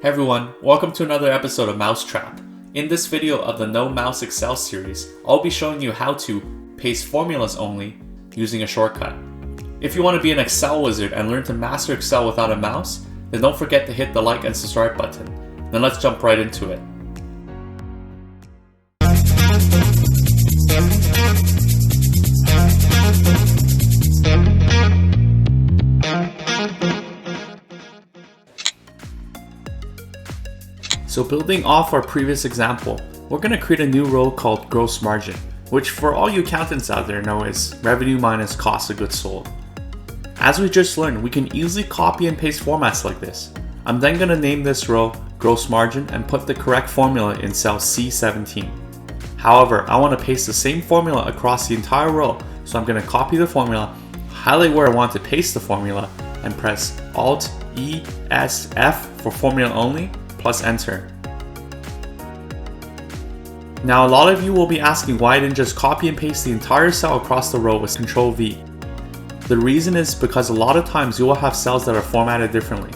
Hey everyone, welcome to another episode of Mousetrap. In this video of the No Mouse Excel series, I'll be showing you how to paste formulas only using a shortcut. If you want to be an Excel wizard and learn to master Excel without a mouse, then don't forget to hit the like and subscribe button. Then let's jump right into it. So building off our previous example, we're going to create a new row called gross margin, which for all you accountants out there know is revenue minus cost of goods sold. As we just learned, we can easily copy and paste formats like this. I'm then going to name this row gross margin and put the correct formula in cell C17. However, I want to paste the same formula across the entire row, so I'm going to copy the formula, highlight where I want to paste the formula, and press Alt E S F for formula only, plus enter. Now a lot of you will be asking why I didn't just copy and paste the entire cell across the row with Ctrl V. The reason is because a lot of times you will have cells that are formatted differently.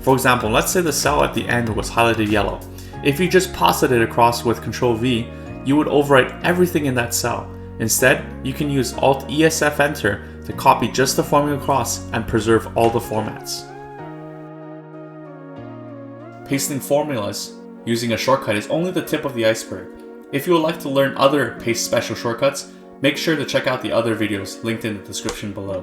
For example, let's say the cell at the end was highlighted yellow. If you just passed it across with Ctrl V, you would overwrite everything in that cell. Instead, you can use Alt ESF enter to copy just the formula across and preserve all the formats. Pasting formulas using a shortcut is only the tip of the iceberg. If you would like to learn other paste special shortcuts, make sure to check out the other videos linked in the description below.